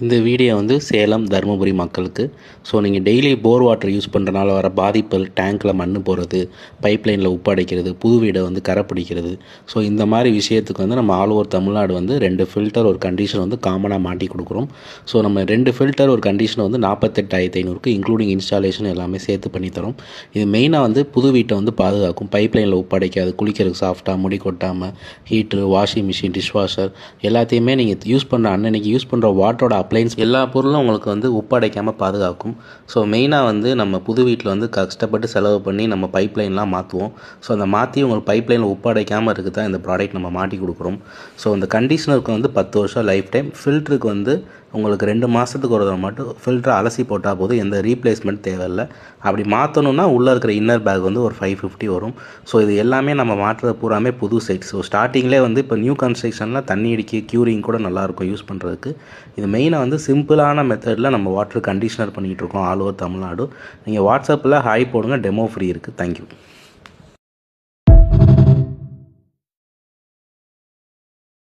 இந்த வீடியோ வந்து சேலம் தருமபுரி மக்களுக்கு. ஸோ நீங்கள் டெய்லி போர் வாட்டர் யூஸ் பண்ணுறனால வர பாதிப்புகள், டேங்க்கில் மண் போகிறது, பைப்லைனில் உப்பு அடைக்கிறது, புது வீடை வந்து கரை பிடிக்கிறது. ஸோ இந்த மாதிரி விஷயத்துக்கு வந்து நம்ம ஆல் ஓவர் தமிழ்நாடு வந்து 2 ஃபில்டர் ஒரு கண்டிஷன் வந்து காமனாக மாட்டி கொடுக்குறோம். ஸோ நம்ம 2 ஃபில்டர் ஒரு கண்டிஷன் வந்து 48,500 இன்க்ளூடிங் இன்ஸ்டாலேஷன் எல்லாமே சேர்த்து பண்ணித்தரோம். இது மெயினாக வந்து புது வீட்டை வந்து பாதுகாக்கும். பைப்லைனில் உப்பு அடைக்காது, குளிக்கிறதுக்கு சாஃப்டாக, முடி கொட்டாமல், ஹீட்ரு, வாஷிங் மிஷின், டிஷ்வாஷர் எல்லாத்தையுமே நீங்கள் யூஸ் பண்ணுற அன்னன்னைக்கு யூஸ் பண்ணுற வாட்டரோட அப்ளைன்ஸ் எல்லா பொருளும் உங்களுக்கு வந்து உப்பு அடைக்காமல் பாதுகாக்கும். ஸோ மெயினாக வந்து நம்ம புது வீட்டில் வந்து கஷ்டப்பட்டு செலவு பண்ணி நம்ம பைப்லைன்லாம் மாற்றுவோம். ஸோ அந்த மாற்றி உங்களுக்கு பைப்லைனில் உப்பு அடைக்காமல் இருக்குது தான் இந்த ப்ராடக்ட் நம்ம மாட்டி கொடுக்குறோம். ஸோ இந்த கண்டிஷனருக்கு வந்து 10 வருஷம் லைஃப் டைம். ஃபில்டருக்கு வந்து உங்களுக்கு 2 மாதத்துக்கு ஒரு தடவை மட்டும் ஃபில்டரை அலசி போட்டால் போதும், எந்த ரீப்ளேஸ்மெண்ட் தேவையில்லை. அப்படி மாற்றணுன்னா உள்ளே இருக்கிற இன்னர் பேக் வந்து ஒரு 550 வரும். ஸோ இது எல்லாமே நம்ம மாற்றுறது பூராமே புது செட். ஸோ ஸ்டார்டிங்லேயே வந்து இப்போ நியூ கன்ஸ்ட்ரக்ஷனில் தண்ணி அடிக்க க்யூரிங் கூட நல்லாயிருக்கும் யூஸ் பண்ணுறதுக்கு. இது மெயினாக வந்து சிம்பிளான மெத்தடில் நம்ம வாட்டர் கண்டிஷனர் பண்ணிகிட்ருக்கோம் ஆல் ஓவர் தமிழ்நாடு. நீங்கள் வாட்ஸ்அப்பில் ஹாய் போடுங்க, டெமோ ஃப்ரீ இருக்குது. தேங்க்யூ.